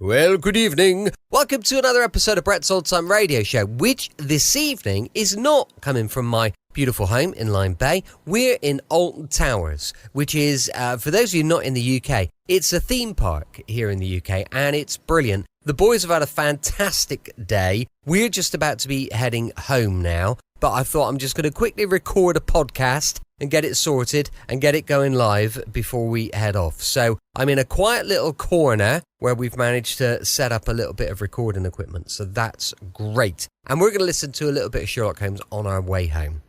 Well, good evening. Welcome to another episode of Brett's Old Time Radio Show, which this evening is not coming from my beautiful home in Lyme Bay. We're in Alton Towers, which is, for those of you not in the UK, it's a theme park here in the UK, and it's brilliant. The boys have had a fantastic day. We're just about to be heading home now, but I thought I'm just going to quickly record a podcast and get it sorted and get it going live before we head off. So I'm in a quiet little corner where we've managed to set up a little bit of recording equipment. So that's great. And we're going to listen to a little bit of Sherlock Holmes on our way home.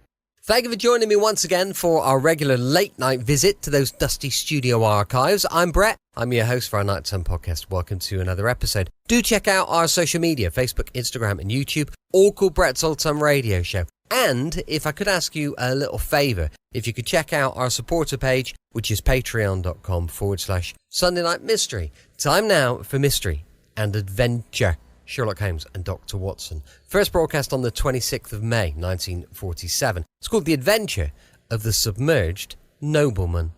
Thank you for joining me once again for our regular late night visit to those dusty studio archives. I'm Brett. I'm your host for our Nighttime podcast. Welcome to another episode. Do check out our social media, Facebook, Instagram and YouTube, all called Brett's Old Time Radio Show. And if I could ask you a little favour, if you could check out our supporter page, which is patreon.com/Sunday Night Mystery. Time now for Mystery and Adventure. Sherlock Holmes and Dr. Watson. First broadcast on the 26th of May, 1947. It's called The Adventure of the Submerged Nobleman.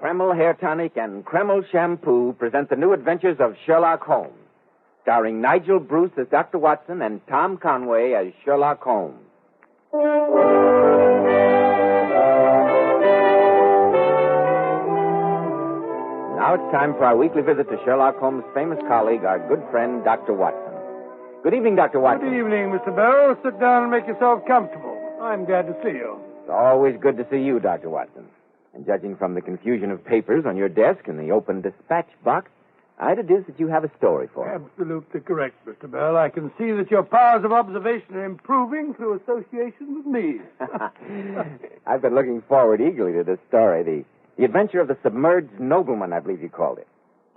Kreml Hair Tonic and Kreml Shampoo present the new adventures of Sherlock Holmes, starring Nigel Bruce as Dr. Watson and Tom Conway as Sherlock Holmes. Now it's time for our weekly visit to Sherlock Holmes' famous colleague, our good friend, Dr. Watson. Good evening, Dr. Watson. Good evening, Mr. Bell. Sit down and make yourself comfortable. I'm glad to see you. It's always good to see you, Dr. Watson. And judging from the confusion of papers on your desk and the open dispatch box, I deduce that you have a story for us. Absolutely correct, Mr. Bell. I can see that your powers of observation are improving through association with me. I've been looking forward eagerly to this story, the Adventure of the Submerged Nobleman, I believe you called it.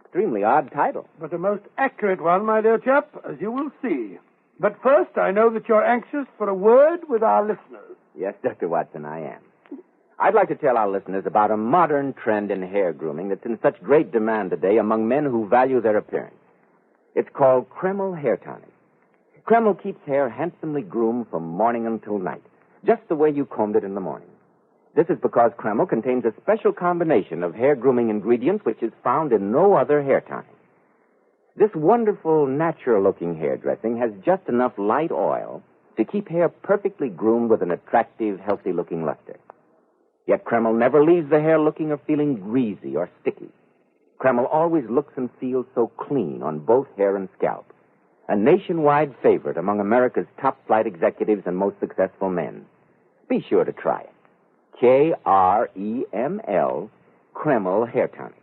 Extremely odd title. But a most accurate one, my dear chap, as you will see. But first, I know that you're anxious for a word with our listeners. Yes, Dr. Watson, I am. I'd like to tell our listeners about a modern trend in hair grooming that's in such great demand today among men who value their appearance. It's called Kreml Hair Tonic. Kreml keeps hair handsomely groomed from morning until night, just the way you combed it in the morning. This is because Kreml contains a special combination of hair grooming ingredients which is found in no other hair tonic. This wonderful, natural-looking hair dressing has just enough light oil to keep hair perfectly groomed with an attractive, healthy-looking luster. Yet Kreml never leaves the hair looking or feeling greasy or sticky. Kreml always looks and feels so clean on both hair and scalp. A nationwide favorite among America's top-flight executives and most successful men. Be sure to try it. Kreml, Kreml Hair Tonic.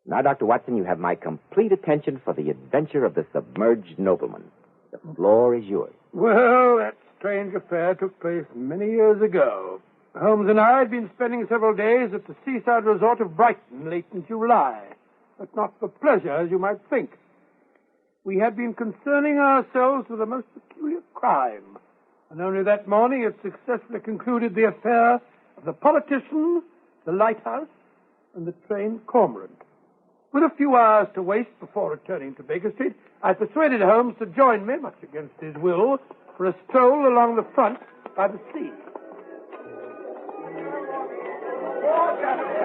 Now, Dr. Watson, you have my complete attention for the adventure of the Submerged Nobleman. The floor is yours. Well, that strange affair took place many years ago. Holmes and I had been spending several days at the seaside resort of Brighton late in July, but not for pleasure, as you might think. We had been concerning ourselves with a most peculiar crime, and only that morning had successfully concluded the affair of the politician, the lighthouse, and the train cormorant. With a few hours to waste before returning to Baker Street, I persuaded Holmes to join me, much against his will, for a stroll along the front by the sea.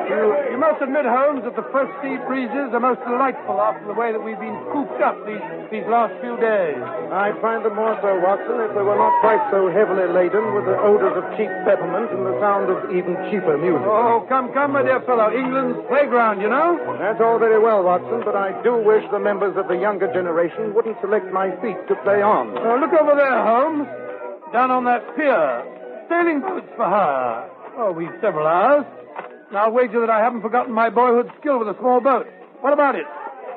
You must admit, Holmes, that the first sea breezes are most delightful after the way that we've been cooped up these last few days. I'd find them more so, Watson, if they were not quite so heavily laden with the odors of cheap peppermint and the sound of even cheaper music. Oh, come, my dear fellow. England's playground, you know? That's all very well, Watson, but I do wish the members of the younger generation wouldn't select my feet to play on. Oh, look over there, Holmes. Down on that pier. Sailing boats for hire. Oh, we've several hours. I'll wager that I haven't forgotten my boyhood skill with a small boat. What about it?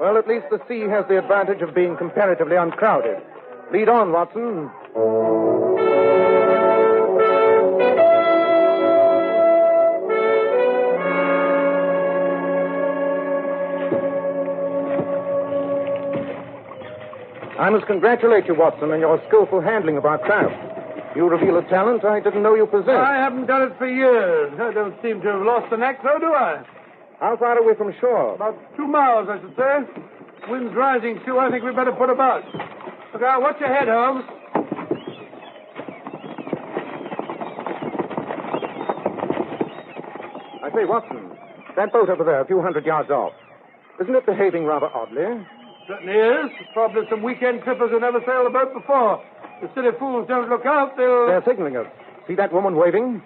Well, at least the sea has the advantage of being comparatively uncrowded. Lead on, Watson. I must congratulate you, Watson, on your skillful handling of our craft. You reveal a talent I didn't know you possessed. I haven't done it for years. I don't seem to have lost the knack, though, do I? How far are we from shore? About 2 miles, I should say. Wind's rising, too. I think we'd better put about. Look out, watch your head, Holmes. I say, Watson, that boat over there, a few hundred yards off, isn't it behaving rather oddly? Certainly is. Probably some weekend trippers who never sailed a boat before. The silly fools don't look out, They're signaling us. See that woman waving?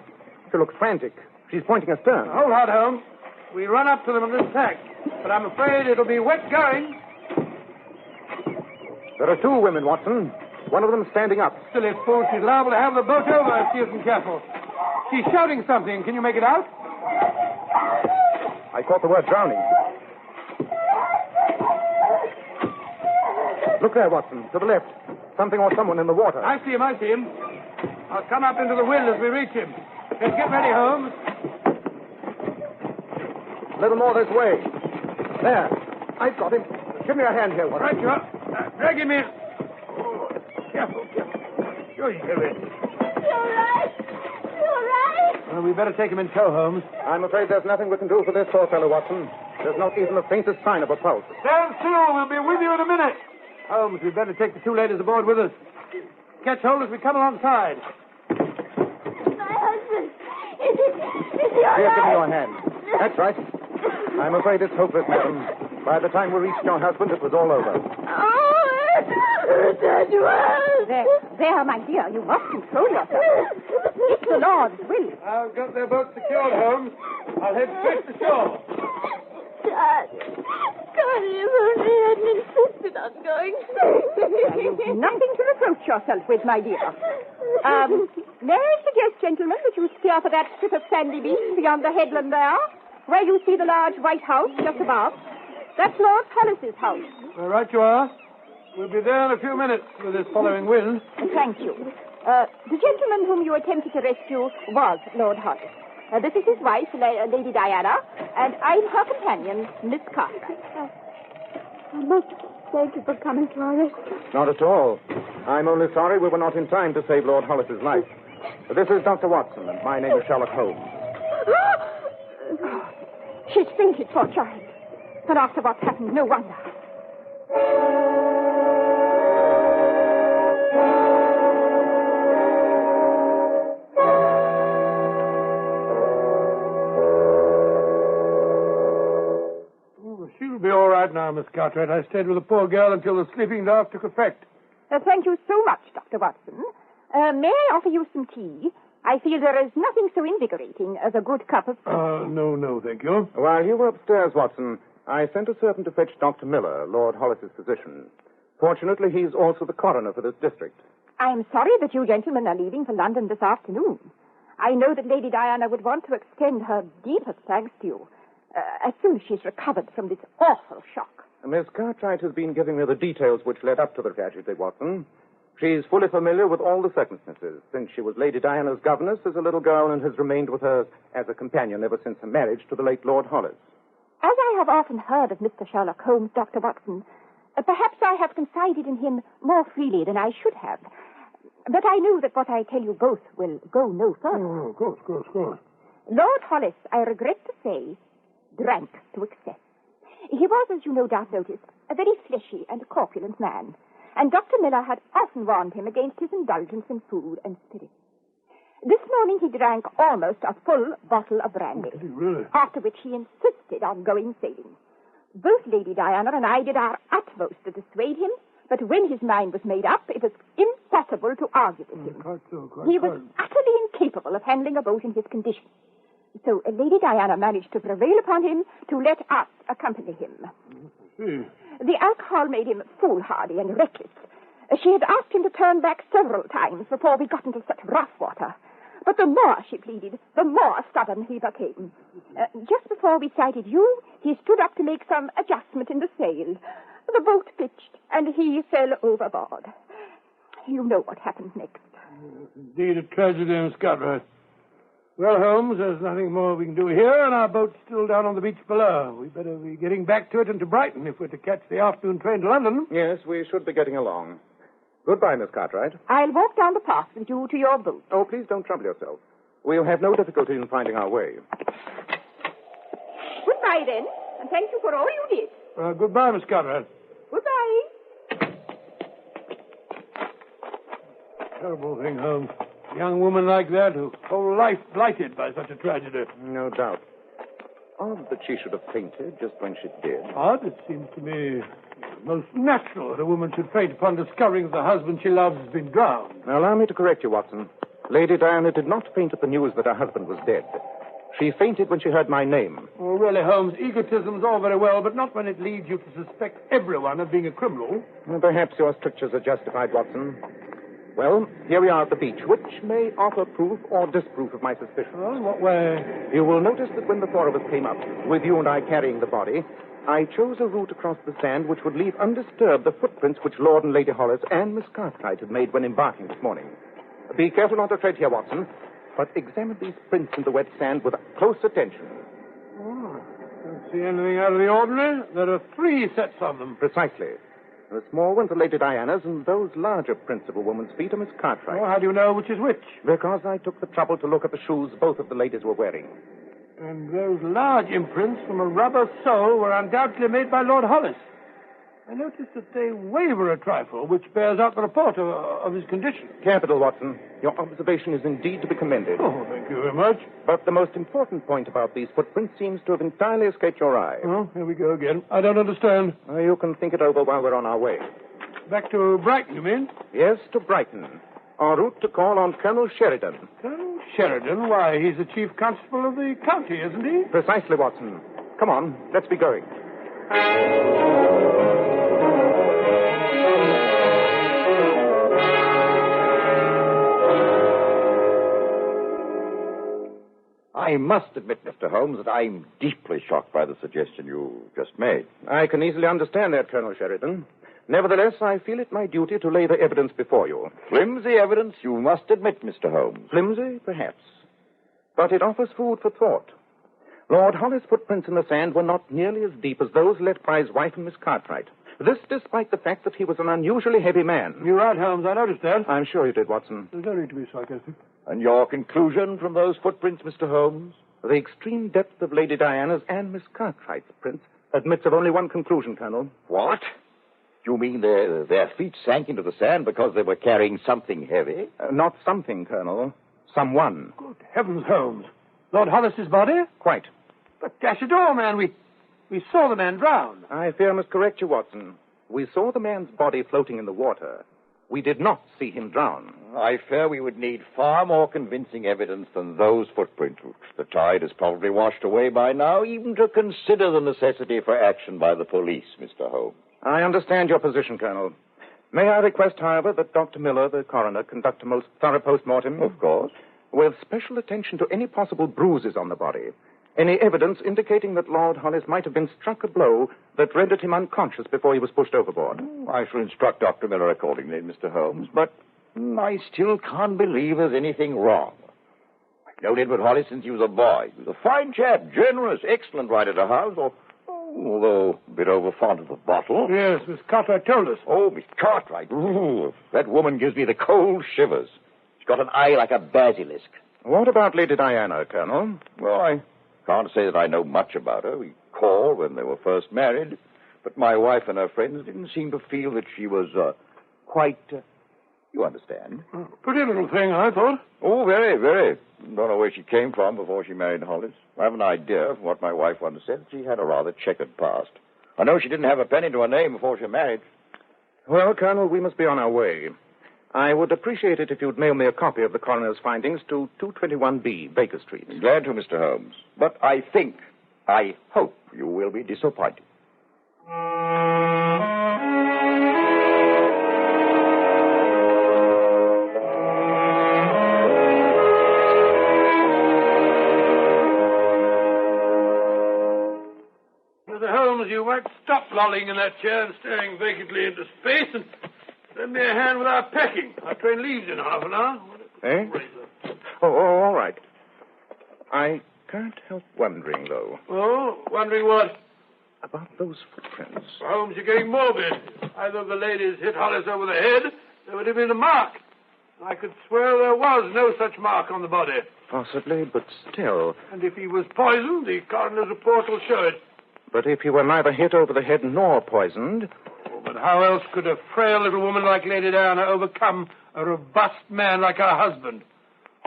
She looks frantic. She's pointing astern. Hold hard, Holmes. We run up to them on this tack, but I'm afraid it'll be wet going. There are two women, Watson. One of them standing up. Silly fool, she's liable to have the boat over if she isn't careful. She's shouting something. Can you make it out? I caught the word drowning. Look there, Watson, to the left. Something or someone in the water. I see him. I'll come up into the wind as we reach him. Let's get ready, Holmes. A little more this way. There. I've got him. Give me a hand here, Watson. Right, you are. Drag him in. Oh, careful. Sure you go in. You're right. Well, we better take him in tow, Holmes. I'm afraid there's nothing we can do for this poor fellow, Watson. There's not even the faintest sign of a pulse. Stand still. We'll be with you in a minute. Holmes, we'd better take the two ladies aboard with us. Catch hold as we come alongside. My husband. Is he all Here, right? give me your hand. That's right. I'm afraid it's hopeless, madam. By the time we reached your husband, it was all over. Oh, that was. There, my dear, you must control yourself. It's the Lord's will. I've got their boat secured, Holmes. I'll head straight to shore. Dad, if only I hadn't insisted on going. You've nothing to reproach yourself with, my dear. May I suggest, gentlemen, that you steer for that strip of sandy beach beyond the headland there, where you see the large white house just above. That's Lord Hollis's house. Well, right you are. We'll be there in a few minutes with this following wind. Thank you. The gentleman whom you attempted to rescue was Lord Hollis. This is his wife, Lady Diana, and I'm her companion, Miss Cartwright. I must thank you for coming to our rescue. Not at all. I'm only sorry we were not in time to save Lord Hollis's life. This is Dr. Watson, and my name is Sherlock Holmes. She's fainted, poor child. But after what's happened, no wonder. She'll be all right now, Miss Cartwright. I stayed with the poor girl until the sleeping draught took effect. Thank you so much, Dr. Watson. May I offer you some tea? I feel there is nothing so invigorating as a good cup of tea. No, thank you. While you were upstairs, Watson, I sent a servant to fetch Dr. Miller, Lord Hollis's physician. Fortunately, he's also the coroner for this district. I'm sorry that you gentlemen are leaving for London this afternoon. I know that Lady Diana would want to extend her deepest thanks to you as soon as she's recovered from this awful shock. Miss Cartwright has been giving me the details which led up to the tragedy, Watson. She's fully familiar with all the circumstances, since she was Lady Diana's governess as a little girl and has remained with her as a companion ever since her marriage to the late Lord Hollis. As I have often heard of Mr. Sherlock Holmes, Dr. Watson, perhaps I have confided in him more freely than I should have. But I know that what I tell you both will go no further. Oh, of course. Lord Hollis, I regret to say, drank to excess. He was, as you no doubt noticed, a very fleshy and corpulent man, and Dr. Miller had often warned him against his indulgence in food and spirits. This morning he drank almost a full bottle of brandy, Really? after which he insisted on going sailing. Both Lady Diana and I did our utmost to dissuade him, but when his mind was made up, it was impossible to argue with him. Quite so. He was utterly incapable of handling a boat in his condition. So Lady Diana managed to prevail upon him to let us accompany him. The alcohol made him foolhardy and reckless. She had asked him to turn back several times before we got into such rough water. But the more she pleaded, the more stubborn he became. Just before we sighted you, he stood up to make some adjustment in the sail. The boat pitched, and he fell overboard. You know what happened next. Indeed, a tragedy, Miss Cartwright. Well, Holmes, there's nothing more we can do here, and our boat's still down on the beach below. We better be getting back to it and to Brighton if we're to catch the afternoon train to London. Yes, we should be getting along. Goodbye, Miss Cartwright. I'll walk down the path with you to your boat. Oh, please don't trouble yourself. We'll have no difficulty in finding our way. Goodbye, then, and thank you for all you did. Goodbye, Miss Cartwright. Goodbye. Terrible thing, Holmes. A young woman like that, whose whole life blighted by such a tragedy. No doubt. Odd that she should have fainted just when she did. Odd? It seems to me most natural that a woman should faint upon discovering that the husband she loves has been drowned. Now, allow me to correct you, Watson. Lady Diana did not faint at the news that her husband was dead. She fainted when she heard my name. Oh, really, Holmes, egotism's all very well, but not when it leads you to suspect everyone of being a criminal. Well, perhaps your strictures are justified, Watson. Well, here we are at the beach, which may offer proof or disproof of my suspicions. Well, in what way? You will notice that when the four of us came up, with you and I carrying the body, I chose a route across the sand which would leave undisturbed the footprints which Lord and Lady Hollis and Miss Cartwright had made when embarking this morning. Be careful not to tread here, Watson, but examine these prints in the wet sand with close attention. Oh, don't see anything out of the ordinary. There are 3 sets of them. Precisely. The small ones are Lady Diana's, and those larger prints of a woman's feet are Miss Cartwright's. Oh, how do you know which is which? Because I took the trouble to look at the shoes both of the ladies were wearing. And those large imprints from a rubber sole were undoubtedly made by Lord Hollis. I noticed that they waver a trifle, which bears out the report of his condition. Capital, Watson. Your observation is indeed to be commended. Oh, thank you very much. But the most important point about these footprints seems to have entirely escaped your eye. Oh, here we go again. I don't understand. You can think it over while we're on our way. Back to Brighton, you mean? Yes, to Brighton. En route to call on Colonel Sheridan. Colonel Sheridan? Why, he's the chief constable of the county, isn't he? Precisely, Watson. Come on, let's be going. I must admit, Mr. Holmes, that I'm deeply shocked by the suggestion you just made. I can easily understand that, Colonel Sheridan. Nevertheless, I feel it my duty to lay the evidence before you. Flimsy evidence, you must admit, Mr. Holmes. Flimsy, perhaps. But it offers food for thought. Lord Hollis' footprints in the sand were not nearly as deep as those left by his wife and Miss Cartwright. This despite the fact that he was an unusually heavy man. You're right, Holmes. I noticed that. I'm sure you did, Watson. There's no need to be sarcastic. And your conclusion from those footprints, Mr. Holmes? The extreme depth of Lady Diana's and Miss Cartwright's prints admits of only one conclusion, Colonel. What? You mean their feet sank into the sand because they were carrying something heavy? Not something, Colonel. Someone. Good heavens, Holmes. Lord Hollis's body? Quite. But dash it all, man, we saw the man drown. I fear I must correct you, Watson. We saw the man's body floating in the water. We did not see him drown. I fear we would need far more convincing evidence than those footprints, which the tide has probably washed away by now, even to consider the necessity for action by the police, Mr. Holmes. I understand your position, Colonel. May I request, however, that Dr. Miller, the coroner, conduct a most thorough post-mortem? Of course. With special attention to any possible bruises on the body. Any evidence indicating that Lord Hollis might have been struck a blow that rendered him unconscious before he was pushed overboard. I shall instruct Dr. Miller accordingly, Mr. Holmes, but I still can't believe there's anything wrong. I've known Edward Hollis since he was a boy. He was a fine chap, generous, excellent right at the house, although a bit over fond of the bottle. Yes, Miss Cartwright told us. Oh, Miss Cartwright. Ooh, that woman gives me the cold shivers. She's got an eye like a basilisk. What about Lady Diana, Colonel? Well, I can't say that I know much about her. We called when they were first married, but my wife and her friends didn't seem to feel that she was quite... you understand? Pretty little thing, I thought. Oh, very, very. Don't know where she came from before she married Hollis. I have an idea from what my wife once said. She had a rather checkered past. I know she didn't have a penny to her name before she married. Well, Colonel, we must be on our way. I would appreciate it if you'd mail me a copy of the coroner's findings to 221B, Baker Street. Glad to, Mr. Holmes. But I hope you will be disappointed. Mr. Holmes, you might stop lolling in that chair and staring vacantly into space and lend me a hand with our packing. Our train leaves in half an hour. Eh? Oh, all right. I can't help wondering, though. Oh, wondering what? About those footprints. Holmes, you're getting morbid. Either of the ladies hit Hollis over the head, there would have been a mark. I could swear there was no such mark on the body. Possibly, but still. And if he was poisoned, the coroner's report will show it. But if he were neither hit over the head nor poisoned... Oh, but absurd. How else could a frail little woman like Lady Diana overcome a robust man like her husband?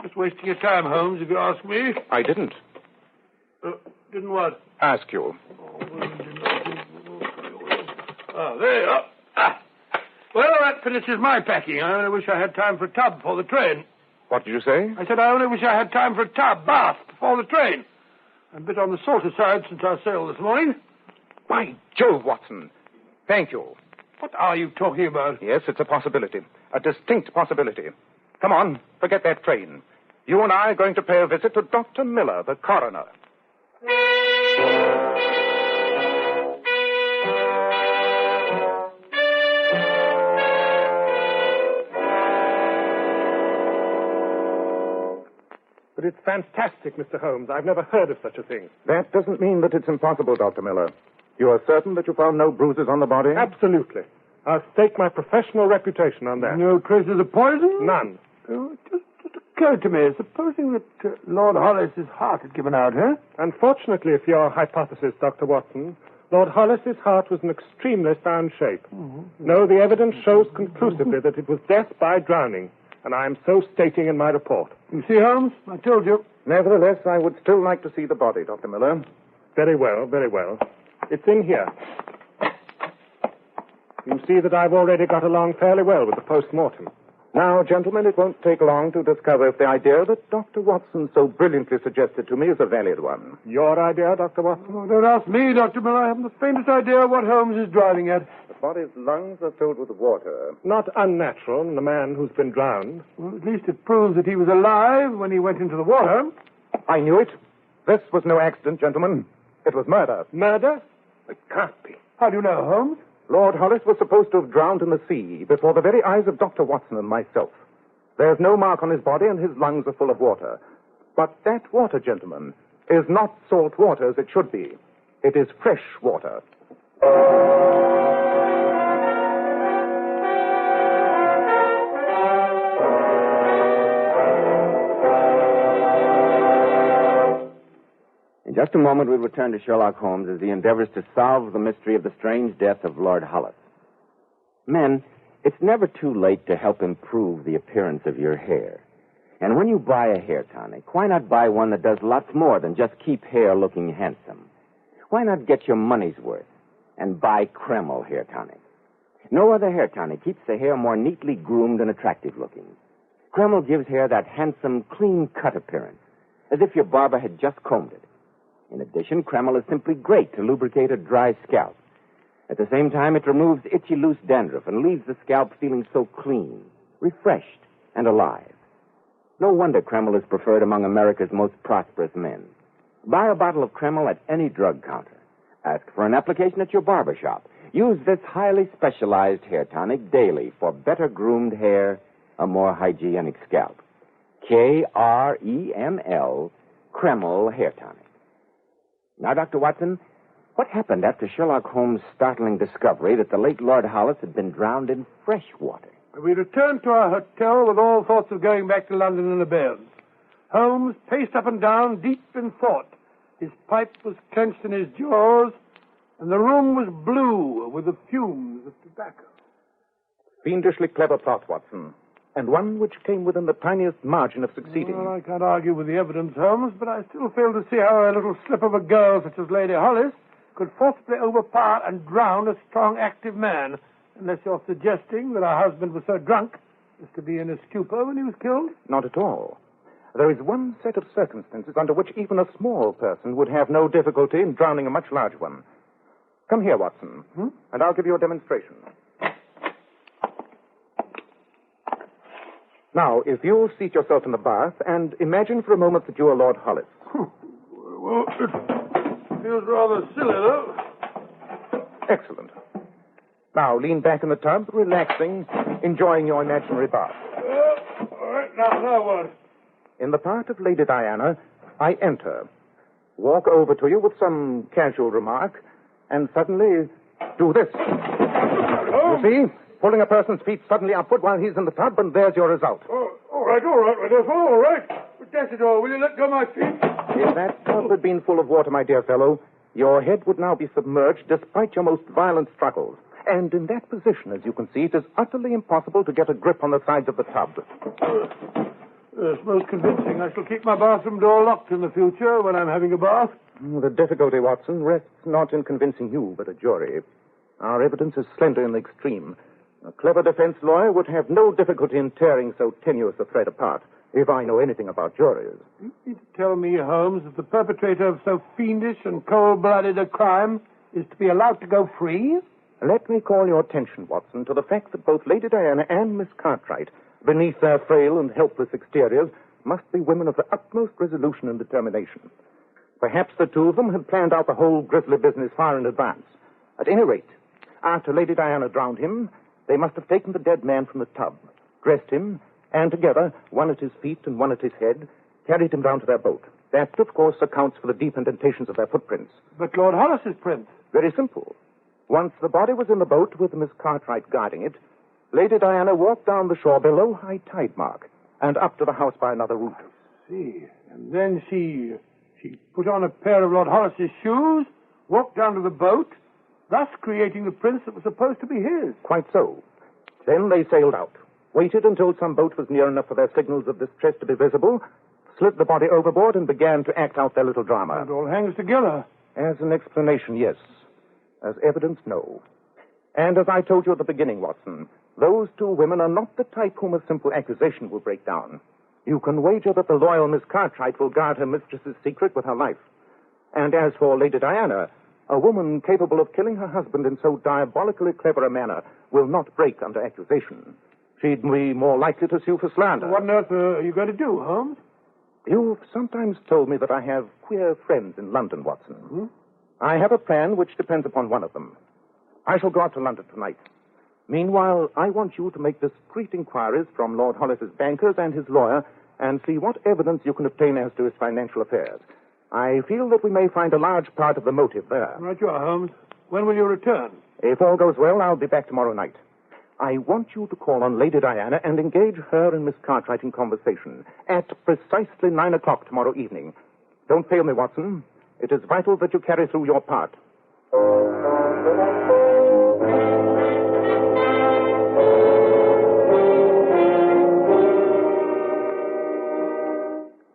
Just wasting your time, Holmes, if you ask me. I didn't. Didn't what? Ask you. Oh, there you are. Well, that finishes my packing. I only wish I had time for a tub before the train. What did you say? I said I only wish I had time for a bath before the train. I'm a bit on the salter side since our sail this morning. By Jove, Watson. Thank you. What are you talking about? Yes, it's a possibility. A distinct possibility. Come on, forget that train. You and I are going to pay a visit to Dr. Miller, the coroner. But it's fantastic, Mr. Holmes. I've never heard of such a thing. That doesn't mean that it's impossible, Dr. Miller. You are certain that you found no bruises on the body? Absolutely. I'll stake my professional reputation on that. No traces of poison? None. It just occurred to me, supposing that Lord Hollis's heart had given out, huh? Unfortunately, for your hypothesis, Dr. Watson, Lord Hollis's heart was in extremely sound shape. Mm-hmm. No, the evidence shows conclusively that it was death by drowning, and I am so stating in my report. You see, Holmes, I told you. Nevertheless, I would still like to see the body, Dr. Miller. Very well, very well. It's in here. You see that I've already got along fairly well with the post-mortem. Now, gentlemen, it won't take long to discover if the idea that Dr. Watson so brilliantly suggested to me is a valid one. Your idea, Dr. Watson? Oh, don't ask me, Dr. Miller. I haven't the faintest idea what Holmes is driving at. The body's lungs are filled with water. Not unnatural in a man who's been drowned. Well, at least it proves that he was alive when he went into the water. I knew it. This was no accident, gentlemen. It was murder. Murder? It can't be. How do you know, Holmes? Lord Hollis was supposed to have drowned in the sea before the very eyes of Dr. Watson and myself. There's no mark on his body, and his lungs are full of water. But that water, gentlemen, is not salt water as it should be. It is fresh water. In just a moment, we'll return to Sherlock Holmes as he endeavors to solve the mystery of the strange death of Lord Hollis. Men, it's never too late to help improve the appearance of your hair. And when you buy a hair tonic, why not buy one that does lots more than just keep hair looking handsome? Why not get your money's worth and buy Kreml hair tonic? No other hair tonic keeps the hair more neatly groomed and attractive looking. Kreml gives hair that handsome, clean-cut appearance, as if your barber had just combed it. In addition, Kreml is simply great to lubricate a dry scalp. At the same time, it removes itchy, loose dandruff and leaves the scalp feeling so clean, refreshed, and alive. No wonder Kreml is preferred among America's most prosperous men. Buy a bottle of Kreml at any drug counter. Ask for an application at your barber shop. Use this highly specialized hair tonic daily for better groomed hair, a more hygienic scalp. Kreml, Kreml hair tonic. Now, Dr. Watson, what happened after Sherlock Holmes' startling discovery that the late Lord Hollis had been drowned in fresh water? We returned to our hotel with all thoughts of going back to London in abeyance. Holmes paced up and down, deep in thought. His pipe was clenched in his jaws, and the room was blue with the fumes of tobacco. Fiendishly clever plot, Watson, and one which came within the tiniest margin of succeeding. Well, I can't argue with the evidence, Holmes, but I still fail to see how a little slip of a girl such as Lady Hollis could forcibly overpower and drown a strong, active man, unless you're suggesting that her husband was so drunk as to be in a stupor when he was killed. Not at all. There is one set of circumstances under which even a small person would have no difficulty in drowning a much larger one. Come here, Watson, and I'll give you a demonstration. Now, if you'll seat yourself in the bath and imagine for a moment that you are Lord Hollis. Well, it feels rather silly, though. Excellent. Now, lean back in the tub, relaxing, enjoying your imaginary bath. All right, now what? In the part of Lady Diana, I enter, walk over to you with some casual remark, and suddenly do this. Oh. You see? Pulling a person's feet suddenly upward while he's in the tub, and there's your result. Oh, all right, Rodolfo, all right. But dash it all, will you let go my feet? If that tub had been full of water, my dear fellow, your head would now be submerged despite your most violent struggles. And in that position, as you can see, it is utterly impossible to get a grip on the sides of the tub. It's most convincing. I shall keep my bathroom door locked in the future when I'm having a bath. The difficulty, Watson, rests not in convincing you, but a jury. Our evidence is slender in the extreme. A clever defense lawyer would have no difficulty in tearing so tenuous a thread apart, if I know anything about juries. You need to tell me, Holmes, that the perpetrator of so fiendish and cold-blooded a crime is to be allowed to go free? Let me call your attention, Watson, to the fact that both Lady Diana and Miss Cartwright, beneath their frail and helpless exteriors, must be women of the utmost resolution and determination. Perhaps the two of them had planned out the whole grisly business far in advance. At any rate, after Lady Diana drowned him, they must have taken the dead man from the tub, dressed him, and together, one at his feet and one at his head, carried him down to their boat. That, of course, accounts for the deep indentations of their footprints. But Lord Hollis's prints? Very simple. Once the body was in the boat with Miss Cartwright guarding it, Lady Diana walked down the shore below high tide mark and up to the house by another route. I see. And then she put on a pair of Lord Hollis's shoes, walked down to the boat, thus creating the prints that were supposed to be his. Quite so. Then they sailed out, waited until some boat was near enough for their signals of distress to be visible, slid the body overboard, and began to act out their little drama. It all hangs together. As an explanation, yes. As evidence, no. And as I told you at the beginning, Watson, those two women are not the type whom a simple accusation will break down. You can wager that the loyal Miss Cartwright will guard her mistress's secret with her life. And as for Lady Diana, a woman capable of killing her husband in so diabolically clever a manner will not break under accusation. She'd be more likely to sue for slander. What on earth are you going to do, Holmes? You've sometimes told me that I have queer friends in London, Watson. Hmm? I have a plan which depends upon one of them. I shall go out to London tonight. Meanwhile, I want you to make discreet inquiries from Lord Hollis's bankers and his lawyer and see what evidence you can obtain as to his financial affairs. I feel that we may find a large part of the motive there. Right you are, Holmes. When will you return? If all goes well, I'll be back tomorrow night. I want you to call on Lady Diana and engage her and Miss Cartwright in conversation at precisely 9 o'clock tomorrow evening. Don't fail me, Watson. It is vital that you carry through your part.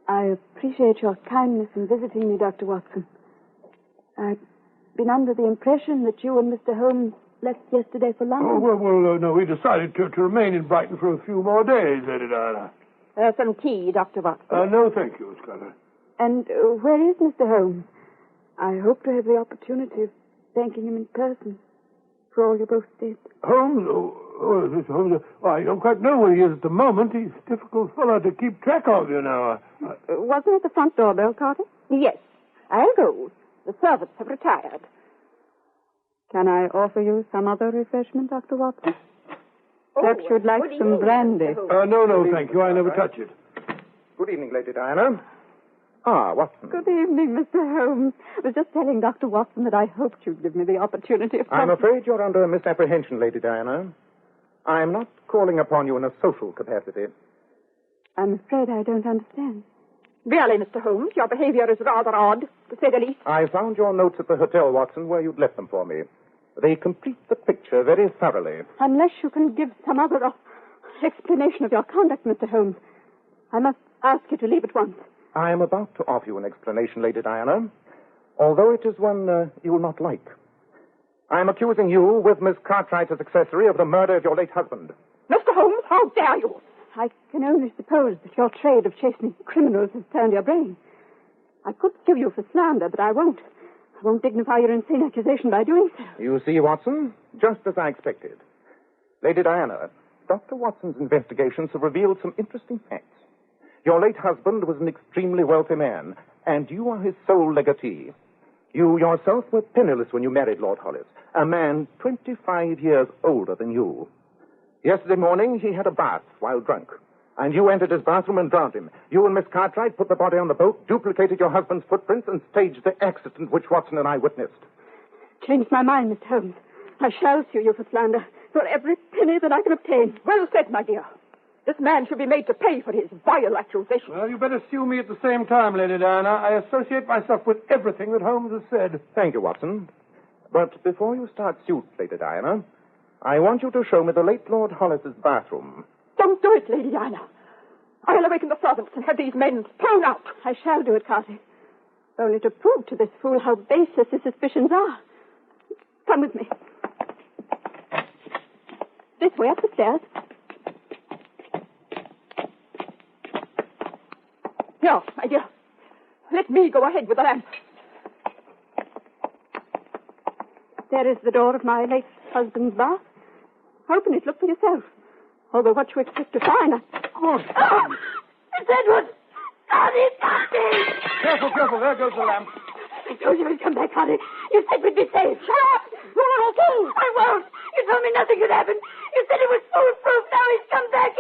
I appreciate your kindness in visiting me, Dr. Watson. I've been under the impression that you and Mr. Holmes left yesterday for London. Oh, no, we decided to remain in Brighton for a few more days, Lady Diana. Some tea, Dr. Watson. No, thank you, Scudder. And where is Mr. Holmes? I hope to have the opportunity of thanking him in person for all you both did. Holmes? Mr. Holmes. I don't quite know where he is at the moment. He's a difficult fellow to keep track of, you know. Wasn't it the front doorbell, Carter? Yes. I'll go. The servants have retired. Can I offer you some other refreshment, Dr. Watson? Perhaps you'd like some brandy. No, thank you. I never touch it. Good evening, Lady Diana. Watson. Good evening, Mr. Holmes. I was just telling Dr. Watson that I hoped you'd give me the opportunity of... I'm afraid you're under a misapprehension, Lady Diana. I'm not calling upon you in a social capacity. I'm afraid I don't understand. Really, Mr. Holmes, your behavior is rather odd, to say the least. I found your notes at the hotel, Watson, where you'd left them for me. They complete the picture very thoroughly. Unless you can give some other explanation of your conduct, Mr. Holmes, I must ask you to leave at once. I am about to offer you an explanation, Lady Diana, although it is one you will not like. I am accusing you, with Miss Cartwright as accessory, of the murder of your late husband. Mr. Holmes, how dare you? I can only suppose that your trade of chasing criminals has turned your brain. I could sue you for slander, but I won't. I won't dignify your insane accusation by doing so. You see, Watson, just as I expected. Lady Diana, Dr. Watson's investigations have revealed some interesting facts. Your late husband was an extremely wealthy man, and you are his sole legatee. You yourself were penniless when you married Lord Hollis, a man 25 years older than you. Yesterday morning, he had a bath while drunk, and you entered his bathroom and drowned him. You and Miss Cartwright put the body on the boat, duplicated your husband's footprints, and staged the accident which Watson and I witnessed. Changed my mind, Mr. Holmes. I shall sue you for slander, for every penny that I can obtain. Well said, my dear. This man should be made to pay for his vile accusation. Well, you better sue me at the same time, Lady Diana. I associate myself with everything that Holmes has said. Thank you, Watson. But before you start suit, Lady Diana, I want you to show me the late Lord Hollis's bathroom. Don't do it, Lady Diana. I'll awaken the servants and have these men thrown out. I shall do it, Carty. Only to prove to this fool how baseless his suspicions are. Come with me. This way up the stairs. No, my dear. Let me go ahead with the lamp. There is the door of my late husband's bath. Open it. Look for yourself. Although what you expect to find... Good. It's Edward! Carty, Carty! Careful. There goes the lamp. I told you he'd come back, Carty. You said we'd be safe. Shut up! You little fool! I won't. You told me nothing could happen. You said it was foolproof. Now he's come back.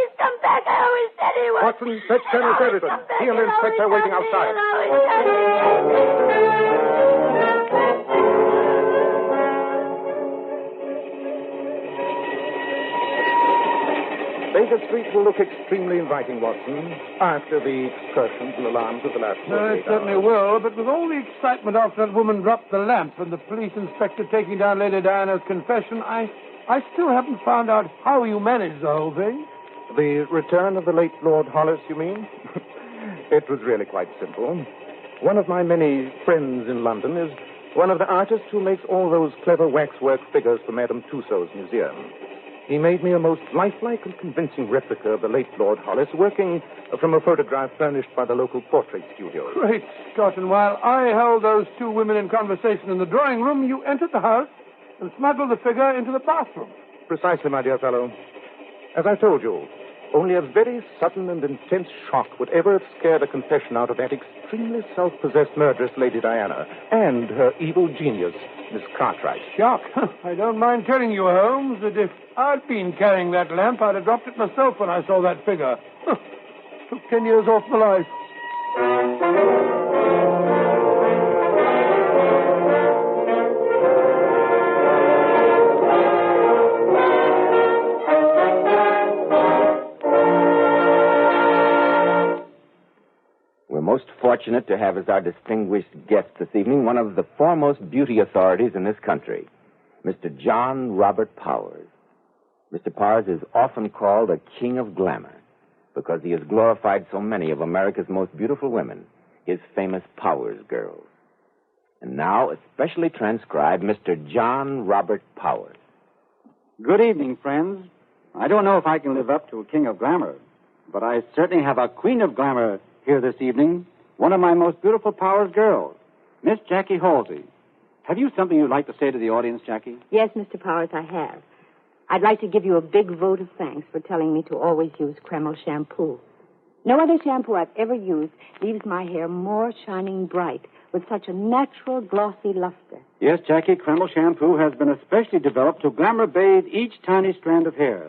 I always said he was. Watson, fetch Colonel Sheridan. He and the inspector are waiting outside. Baker Street will look extremely inviting, Watson, after the excursions and alarms of the last 48 No, it certainly will, but with all the excitement after that woman dropped the lamp and the police inspector taking down Lady Diana's confession, I still haven't found out how you managed the whole thing. The return of the late Lord Hollis, you mean? It was really quite simple. One of my many friends in London is one of the artists who makes all those clever waxwork figures for Madame Tussauds museum. He made me a most lifelike and convincing replica of the late Lord Hollis, working from a photograph furnished by the local portrait studio. Great Scott, and while I held those two women in conversation in the drawing room, you entered the house and smuggled the figure into the bathroom. Precisely, my dear fellow. As I told you, only a very sudden and intense shock would ever have scared a confession out of that extremely self-possessed murderess, Lady Diana, and her evil genius, Miss Cartwright. Shock? I don't mind telling you, Holmes, that if I'd been carrying that lamp, I'd have dropped it myself when I saw that figure. Took 10 years off my life. Most fortunate to have as our distinguished guest this evening one of the foremost beauty authorities in this country, Mr. John Robert Powers. Mr. Powers is often called a king of glamour because he has glorified so many of America's most beautiful women, his famous Powers girls. And now, especially transcribed, Mr. John Robert Powers. Good evening, friends. I don't know if I can live up to a king of glamour, but I certainly have a queen of glamour here this evening, one of my most beautiful Powers girls, Miss Jackie Halsey. Have you something you'd like to say to the audience, Jackie? Yes, Mr. Powers, I have. I'd like to give you a big vote of thanks for telling me to always use Kreml shampoo. No other shampoo I've ever used leaves my hair more shining bright with such a natural, glossy luster. Yes, Jackie, Kreml shampoo has been especially developed to glamour bathe each tiny strand of hair.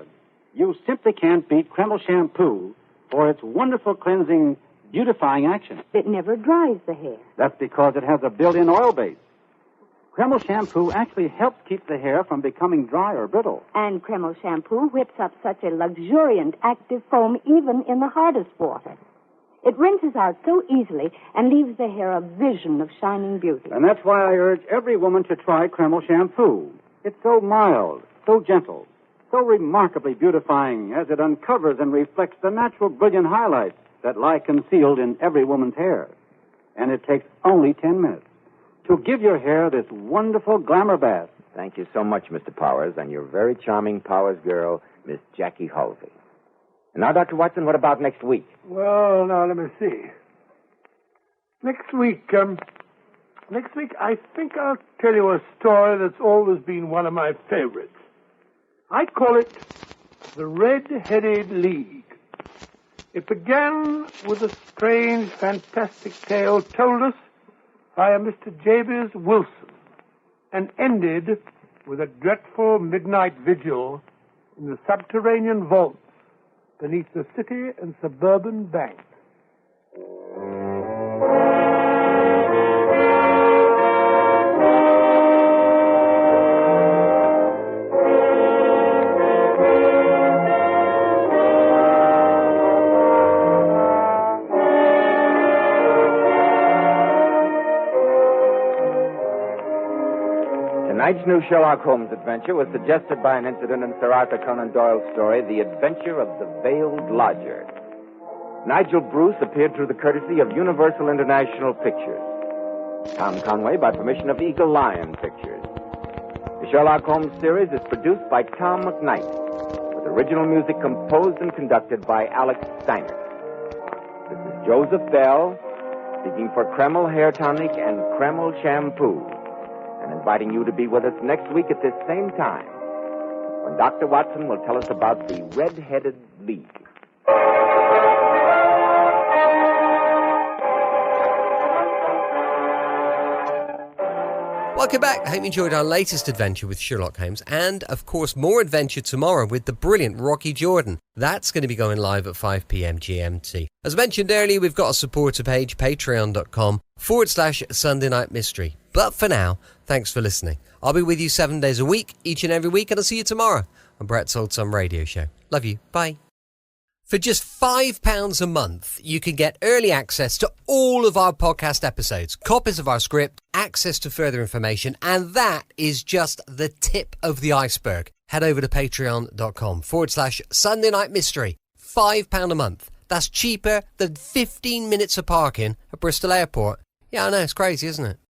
You simply can't beat Kreml shampoo for its wonderful cleansing, beautifying action. It never dries the hair. That's because it has a built-in oil base. Kreml shampoo actually helps keep the hair from becoming dry or brittle. And Kreml shampoo whips up such a luxuriant active foam even in the hardest water. It rinses out so easily and leaves the hair a vision of shining beauty. And that's why I urge every woman to try Kreml shampoo. It's so mild, so gentle, so remarkably beautifying as it uncovers and reflects the natural brilliant highlights that lie concealed in every woman's hair. And it takes only 10 minutes to give your hair this wonderful glamour bath. Thank you so much, Mr. Powers, and your very charming Powers girl, Miss Jackie Halsey. And now, Dr. Watson, what about next week? Well, now, let me see. Next week, I think I'll tell you a story that's always been one of my favorites. I call it The Red-Headed League. It began with a strange, fantastic tale told us by a Mr. Jabez Wilson and ended with a dreadful midnight vigil in the subterranean vaults beneath the city and suburban banks. Tonight's new Sherlock Holmes adventure was suggested by an incident in Sir Arthur Conan Doyle's story, The Adventure of the Veiled Lodger. Nigel Bruce appeared through the courtesy of Universal International Pictures. Tom Conway by permission of Eagle Lion Pictures. The Sherlock Holmes series is produced by Tom McKnight, with original music composed and conducted by Alex Steiner. This is Joseph Bell, speaking for Kreml Hair Tonic and Kreml Shampoo, and inviting you to be with us next week at this same time, when Dr. Watson will tell us about the Red-Headed League. Welcome back. I hope you enjoyed our latest adventure with Sherlock Holmes, and of course more adventure tomorrow with the brilliant Rocky Jordan. That's going to be going live at 5 p.m. GMT. As mentioned earlier, we've got a supporter page, patreon.com/Sunday Night Mystery. But for now, thanks for listening. I'll be with you 7 days a week, each and every week, and I'll see you tomorrow on Brett's Old Time Radio Show. Love you. Bye. For just £5 a month, you can get early access to all of our podcast episodes, copies of our script, access to further information, and that is just the tip of the iceberg. Head over to patreon.com/Sunday Night Mystery. £5 a month. That's cheaper than 15 minutes of parking at Bristol Airport. Yeah, I know, it's crazy, isn't it?